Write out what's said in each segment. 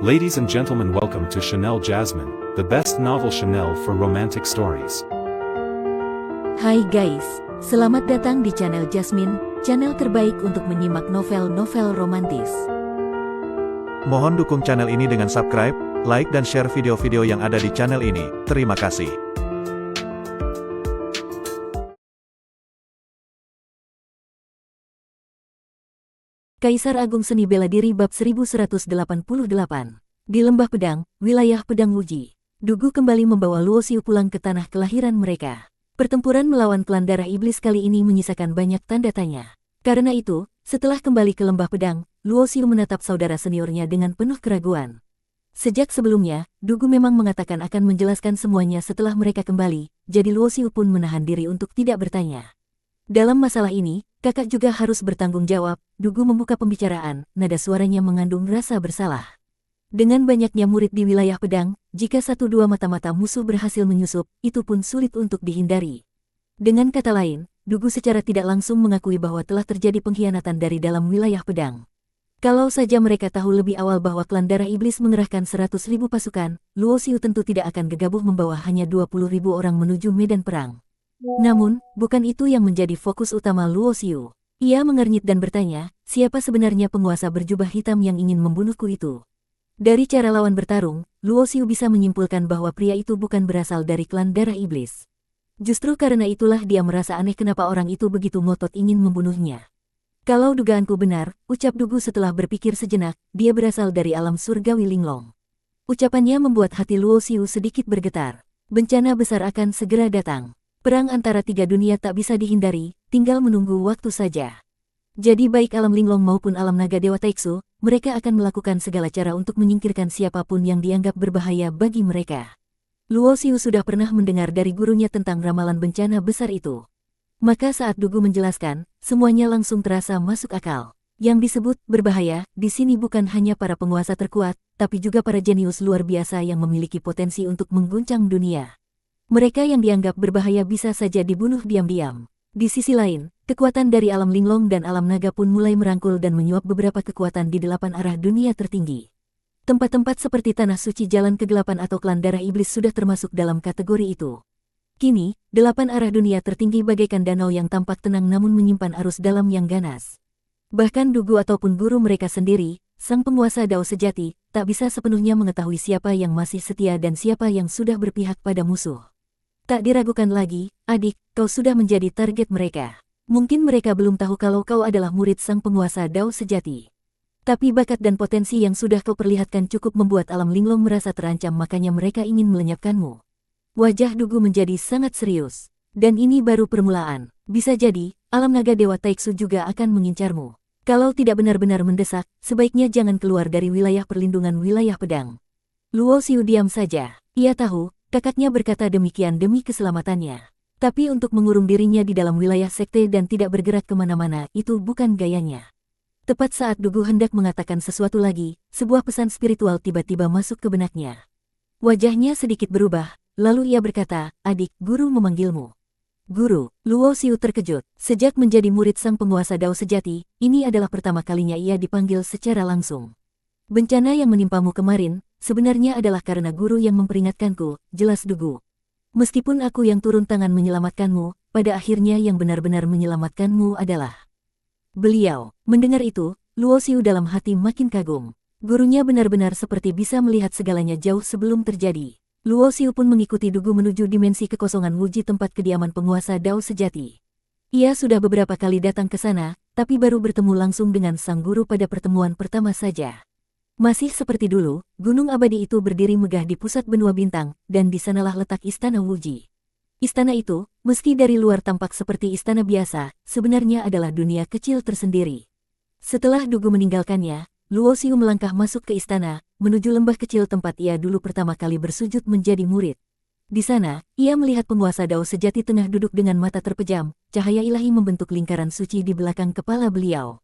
Ladies and gentlemen, welcome to Chanel Jasmine, the best novel Chanel for romantic stories. Hai guys, selamat datang di channel Jasmine, channel terbaik untuk menyimak novel-novel romantis. Mohon dukung channel ini dengan subscribe, like dan share video-video yang ada di channel ini. Terima kasih. Kaisar Agung Seni Bela Diri bab 1188. Di Lembah Pedang, wilayah Pedang Wuji, Dugu kembali membawa Luo Xiu pulang ke tanah kelahiran mereka. Pertempuran melawan klan darah iblis kali ini menyisakan banyak tanda tanya. Karena itu, setelah kembali ke Lembah Pedang, Luo Xiu menatap saudara seniornya dengan penuh keraguan. Sejak sebelumnya, Dugu memang mengatakan akan menjelaskan semuanya setelah mereka kembali, jadi Luo Xiu pun menahan diri untuk tidak bertanya. Dalam masalah ini, kakak juga harus bertanggung jawab. Dugu membuka pembicaraan, nada suaranya mengandung rasa bersalah. Dengan banyaknya murid di wilayah Pedang, jika satu dua mata-mata musuh berhasil menyusup, itu pun sulit untuk dihindari. Dengan kata lain, Dugu secara tidak langsung mengakui bahwa telah terjadi pengkhianatan dari dalam wilayah Pedang. Kalau saja mereka tahu lebih awal bahwa klan darah iblis mengerahkan 100.000 pasukan, Luo Xiu tentu tidak akan gegabah membawa hanya 20.000 orang menuju medan perang. Namun, bukan itu yang menjadi fokus utama Luo Xiu. Ia mengernyit dan bertanya, siapa sebenarnya penguasa berjubah hitam yang ingin membunuhku itu? Dari cara lawan bertarung, Luo Xiu bisa menyimpulkan bahwa pria itu bukan berasal dari klan darah iblis. Justru karena itulah dia merasa aneh kenapa orang itu begitu ngotot ingin membunuhnya. Kalau dugaanku benar, ucap Dugu setelah berpikir sejenak, dia berasal dari alam surgawi Linglong. Ucapannya membuat hati Luo Xiu sedikit bergetar. Bencana besar akan segera datang. Perang antara tiga dunia tak bisa dihindari, tinggal menunggu waktu saja. Jadi baik alam Linglong maupun alam naga Dewa Taiksu, mereka akan melakukan segala cara untuk menyingkirkan siapapun yang dianggap berbahaya bagi mereka. Luo Xiu sudah pernah mendengar dari gurunya tentang ramalan bencana besar itu. Maka saat Dugu menjelaskan, semuanya langsung terasa masuk akal. Yang disebut berbahaya di sini bukan hanya para penguasa terkuat, tapi juga para jenius luar biasa yang memiliki potensi untuk mengguncang dunia. Mereka yang dianggap berbahaya bisa saja dibunuh diam-diam. Di sisi lain, kekuatan dari alam Linglong dan alam naga pun mulai merangkul dan menyuap beberapa kekuatan di 8 arah dunia tertinggi. Tempat-tempat seperti Tanah Suci Jalan Kegelapan atau klan darah iblis sudah termasuk dalam kategori itu. Kini, 8 arah dunia tertinggi bagaikan danau yang tampak tenang namun menyimpan arus dalam yang ganas. Bahkan Dugu ataupun guru mereka sendiri, sang penguasa Dao sejati, tak bisa sepenuhnya mengetahui siapa yang masih setia dan siapa yang sudah berpihak pada musuh. Tak diragukan lagi, adik, kau sudah menjadi target mereka. Mungkin mereka belum tahu kalau kau adalah murid sang penguasa Dao sejati. Tapi bakat dan potensi yang sudah kau perlihatkan cukup membuat alam Linglong merasa terancam, makanya mereka ingin melenyapkanmu. Wajah Dugu menjadi sangat serius. Dan ini baru permulaan. Bisa jadi, alam naga Dewa Taiksu juga akan mengincarmu. Kalau tidak benar-benar mendesak, sebaiknya jangan keluar dari wilayah perlindungan wilayah Pedang. Luo Xiu diam saja. Ia tahu, kakaknya berkata demikian demi keselamatannya. Tapi untuk mengurung dirinya di dalam wilayah sekte dan tidak bergerak kemana-mana, itu bukan gayanya. Tepat saat Dugu hendak mengatakan sesuatu lagi, sebuah pesan spiritual tiba-tiba masuk ke benaknya. Wajahnya sedikit berubah, lalu ia berkata, adik, guru memanggilmu. Guru, Luo Xiu terkejut. Sejak menjadi murid sang penguasa Dao sejati, ini adalah pertama kalinya ia dipanggil secara langsung. Bencana yang menimpamu kemarin, sebenarnya adalah karena guru yang memperingatkanku, jelas Dugu. Meskipun aku yang turun tangan menyelamatkanmu, pada akhirnya yang benar-benar menyelamatkanmu adalah beliau. Mendengar itu, Luo Xiu dalam hati makin kagum. Gurunya benar-benar seperti bisa melihat segalanya jauh sebelum terjadi. Luo Xiu pun mengikuti Dugu menuju dimensi kekosongan Wuji, tempat kediaman penguasa Dao sejati. Ia sudah beberapa kali datang ke sana, tapi baru bertemu langsung dengan sang guru pada pertemuan pertama saja. Masih seperti dulu, gunung abadi itu berdiri megah di pusat benua bintang, dan di sanalah letak istana Wuji. Istana itu, meski dari luar tampak seperti istana biasa, sebenarnya adalah dunia kecil tersendiri. Setelah Dugu meninggalkannya, Luo Xiu melangkah masuk ke istana, menuju lembah kecil tempat ia dulu pertama kali bersujud menjadi murid. Di sana, ia melihat penguasa Dao sejati tengah duduk dengan mata terpejam, cahaya ilahi membentuk lingkaran suci di belakang kepala beliau.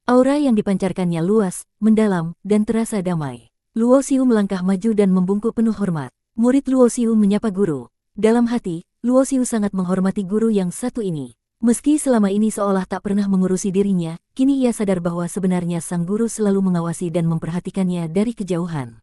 Aura yang dipancarkannya luas, mendalam, dan terasa damai. Luo Xiu melangkah maju dan membungkuk penuh hormat. Murid Luo Xiu menyapa guru. Dalam hati, Luo Xiu sangat menghormati guru yang satu ini. Meski selama ini seolah tak pernah mengurusi dirinya, kini ia sadar bahwa sebenarnya sang guru selalu mengawasi dan memperhatikannya dari kejauhan.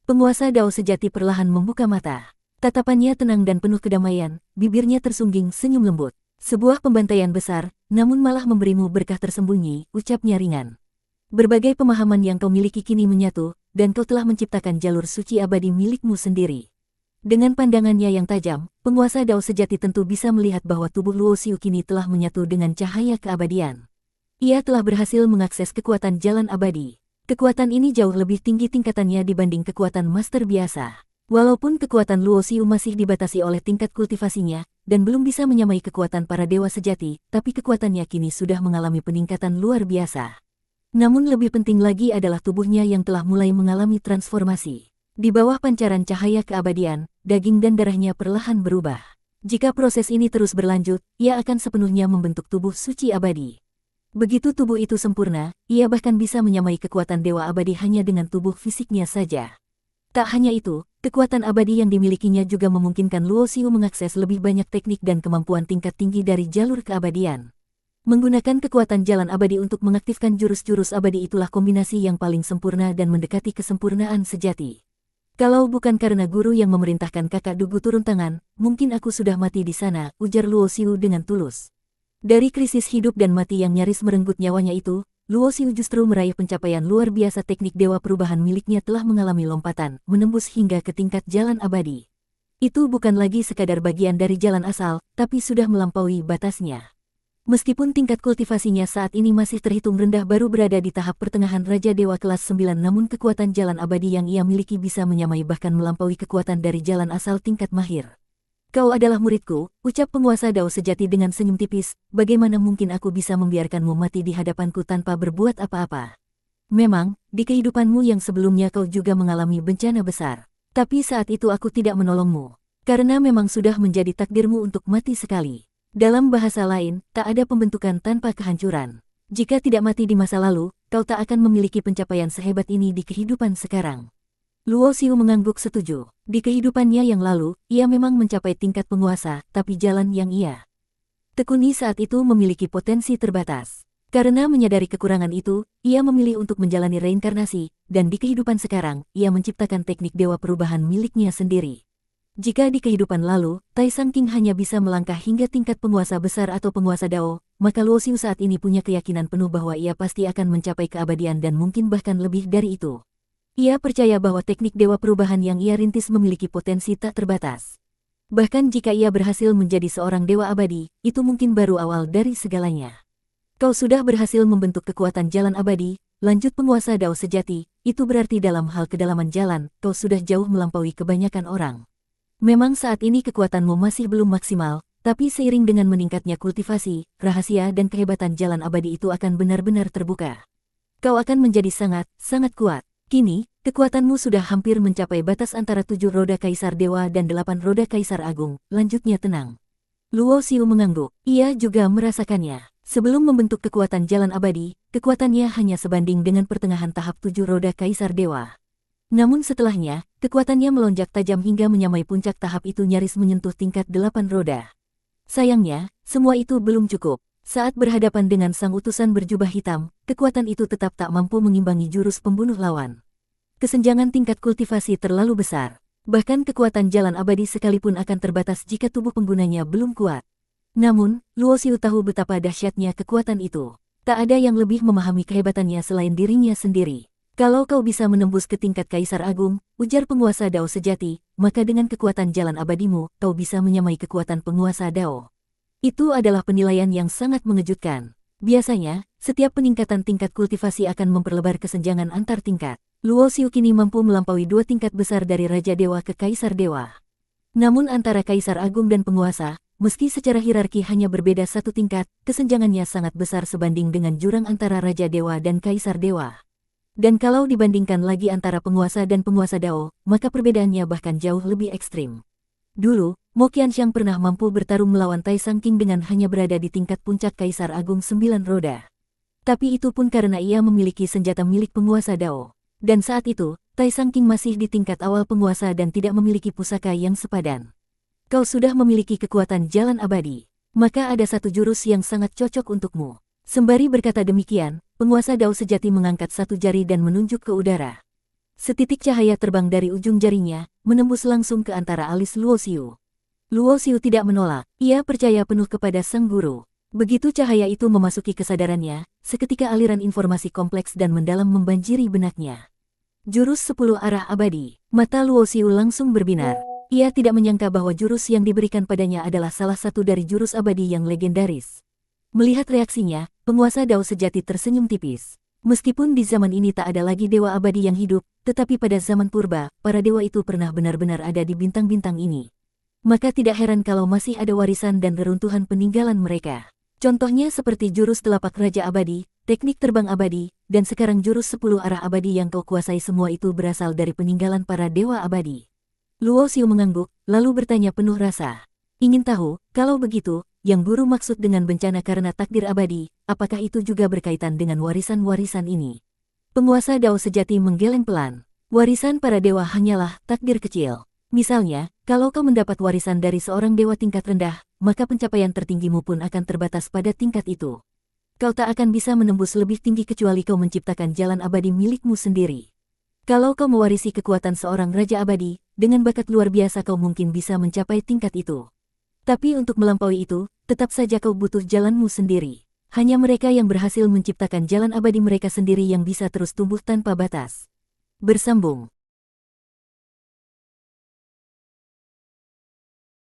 Penguasa Dao sejati perlahan membuka mata. Tatapannya tenang dan penuh kedamaian, bibirnya tersungging senyum lembut. Sebuah pembantaian besar, namun malah memberimu berkah tersembunyi, ucapnya ringan. Berbagai pemahaman yang kau miliki kini menyatu, dan kau telah menciptakan jalur suci abadi milikmu sendiri. Dengan pandangannya yang tajam, penguasa Dao sejati tentu bisa melihat bahwa tubuh Luo Xiu kini telah menyatu dengan cahaya keabadian. Ia telah berhasil mengakses kekuatan jalan abadi. Kekuatan ini jauh lebih tinggi tingkatannya dibanding kekuatan master biasa. Walaupun kekuatan Luo Xiu masih dibatasi oleh tingkat kultivasinya, dan belum bisa menyamai kekuatan para dewa sejati, tapi kekuatannya kini sudah mengalami peningkatan luar biasa. Namun lebih penting lagi adalah tubuhnya yang telah mulai mengalami transformasi. Di bawah pancaran cahaya keabadian, daging dan darahnya perlahan berubah. Jika proses ini terus berlanjut, ia akan sepenuhnya membentuk tubuh suci abadi. Begitu tubuh itu sempurna, ia bahkan bisa menyamai kekuatan dewa abadi hanya dengan tubuh fisiknya saja. Tak hanya itu, kekuatan abadi yang dimilikinya juga memungkinkan Luo Xiu mengakses lebih banyak teknik dan kemampuan tingkat tinggi dari jalur keabadian. Menggunakan kekuatan jalan abadi untuk mengaktifkan jurus-jurus abadi itulah kombinasi yang paling sempurna dan mendekati kesempurnaan sejati. Kalau bukan karena guru yang memerintahkan kakak Dugu turun tangan, mungkin aku sudah mati di sana, ujar Luo Xiu dengan tulus. Dari krisis hidup dan mati yang nyaris merenggut nyawanya itu, Luo Xiu justru meraih pencapaian luar biasa. Teknik dewa perubahan miliknya telah mengalami lompatan, menembus hingga ke tingkat jalan abadi. Itu bukan lagi sekadar bagian dari jalan asal, tapi sudah melampaui batasnya. Meskipun tingkat kultivasinya saat ini masih terhitung rendah baru berada di tahap pertengahan Raja Dewa kelas 9 namun kekuatan jalan abadi yang ia miliki bisa menyamai bahkan melampaui kekuatan dari jalan asal tingkat mahir. Kau adalah muridku, ucap penguasa Dao sejati dengan senyum tipis, bagaimana mungkin aku bisa membiarkanmu mati di hadapanku tanpa berbuat apa-apa. Memang, di kehidupanmu yang sebelumnya kau juga mengalami bencana besar. Tapi saat itu aku tidak menolongmu. Karena memang sudah menjadi takdirmu untuk mati sekali. Dalam bahasa lain, tak ada pembentukan tanpa kehancuran. Jika tidak mati di masa lalu, kau tak akan memiliki pencapaian sehebat ini di kehidupan sekarang. Luo Xiu mengangguk setuju. Di kehidupannya yang lalu, ia memang mencapai tingkat penguasa, tapi jalan yang ia tekuni saat itu memiliki potensi terbatas. Karena menyadari kekurangan itu, ia memilih untuk menjalani reinkarnasi, dan di kehidupan sekarang, ia menciptakan teknik dewa perubahan miliknya sendiri. Jika di kehidupan lalu, Tai Sang King hanya bisa melangkah hingga tingkat penguasa besar atau penguasa Dao, maka Luo Xiu saat ini punya keyakinan penuh bahwa ia pasti akan mencapai keabadian dan mungkin bahkan lebih dari itu. Ia percaya bahwa teknik dewa perubahan yang ia rintis memiliki potensi tak terbatas. Bahkan jika ia berhasil menjadi seorang dewa abadi, itu mungkin baru awal dari segalanya. Kau sudah berhasil membentuk kekuatan jalan abadi, lanjut penguasa Dao sejati, itu berarti dalam hal kedalaman jalan, kau sudah jauh melampaui kebanyakan orang. Memang saat ini kekuatanmu masih belum maksimal, tapi seiring dengan meningkatnya kultivasi, rahasia dan kehebatan jalan abadi itu akan benar-benar terbuka. Kau akan menjadi sangat, sangat kuat. Kini, kekuatanmu sudah hampir mencapai batas antara 7 roda Kaisar Dewa dan 8 roda Kaisar Agung, lanjutnya tenang. Luo Xiu mengangguk, ia juga merasakannya. Sebelum membentuk kekuatan jalan abadi, kekuatannya hanya sebanding dengan pertengahan tahap 7 roda Kaisar Dewa. Namun setelahnya, kekuatannya melonjak tajam hingga menyamai puncak tahap itu nyaris menyentuh tingkat 8 roda. Sayangnya, semua itu belum cukup. Saat berhadapan dengan sang utusan berjubah hitam, kekuatan itu tetap tak mampu mengimbangi jurus pembunuh lawan. Kesenjangan tingkat kultivasi terlalu besar. Bahkan kekuatan jalan abadi sekalipun akan terbatas jika tubuh penggunanya belum kuat. Namun, Luo Xiu tahu betapa dahsyatnya kekuatan itu. Tak ada yang lebih memahami kehebatannya selain dirinya sendiri. Kalau kau bisa menembus ke tingkat Kaisar Agung, ujar penguasa Dao sejati, maka dengan kekuatan jalan abadimu, kau bisa menyamai kekuatan penguasa Dao. Itu adalah penilaian yang sangat mengejutkan. Biasanya, setiap peningkatan tingkat kultivasi akan memperlebar kesenjangan antar tingkat. Luo Xiu kini mampu melampaui 2 tingkat besar dari Raja Dewa ke Kaisar Dewa. Namun antara Kaisar Agung dan penguasa, meski secara hierarki hanya berbeda 1 tingkat, kesenjangannya sangat besar sebanding dengan jurang antara Raja Dewa dan Kaisar Dewa. Dan kalau dibandingkan lagi antara penguasa dan penguasa Dao, maka perbedaannya bahkan jauh lebih ekstrim. Dulu, Mo Qianxiang pernah mampu bertarung melawan Tai Sang King dengan hanya berada di tingkat puncak Kaisar Agung 9 roda. Tapi itu pun karena ia memiliki senjata milik penguasa Dao. Dan saat itu, Tai Sang King masih di tingkat awal penguasa dan tidak memiliki pusaka yang sepadan. Kau sudah memiliki kekuatan jalan abadi. Maka ada satu jurus yang sangat cocok untukmu. Sembari berkata demikian, penguasa Dao sejati mengangkat satu jari dan menunjuk ke udara. Setitik cahaya terbang dari ujung jarinya, menembus langsung ke antara alis Luoxiu. Luoxiu tidak menolak, ia percaya penuh kepada sang guru. Begitu cahaya itu memasuki kesadarannya, seketika aliran informasi kompleks dan mendalam membanjiri benaknya. Jurus 10 arah abadi. Mata Luoxiu langsung berbinar. Ia tidak menyangka bahwa jurus yang diberikan padanya adalah salah satu dari jurus abadi yang legendaris. Melihat reaksinya, penguasa Dao sejati tersenyum tipis. Meskipun di zaman ini tak ada lagi dewa abadi yang hidup, tetapi pada zaman purba, para dewa itu pernah benar-benar ada di bintang-bintang ini. Maka tidak heran kalau masih ada warisan dan reruntuhan peninggalan mereka. Contohnya seperti jurus telapak raja abadi, teknik terbang abadi, dan sekarang jurus 10 arah abadi yang kau kuasai, semua itu berasal dari peninggalan para dewa abadi. Luoxiu mengangguk, lalu bertanya penuh rasa. Ingin tahu, kalau begitu, yang guru maksud dengan bencana karena takdir abadi, apakah itu juga berkaitan dengan warisan-warisan ini? Penguasa Dao sejati menggeleng pelan. Warisan para dewa hanyalah takdir kecil. Misalnya, kalau kau mendapat warisan dari seorang dewa tingkat rendah, maka pencapaian tertinggimu pun akan terbatas pada tingkat itu. Kau tak akan bisa menembus lebih tinggi kecuali kau menciptakan jalan abadi milikmu sendiri. Kalau kau mewarisi kekuatan seorang raja abadi, dengan bakat luar biasa kau mungkin bisa mencapai tingkat itu. Tapi untuk melampaui itu, tetap saja kau butuh jalanmu sendiri. Hanya mereka yang berhasil menciptakan jalan abadi mereka sendiri yang bisa terus tumbuh tanpa batas. Bersambung.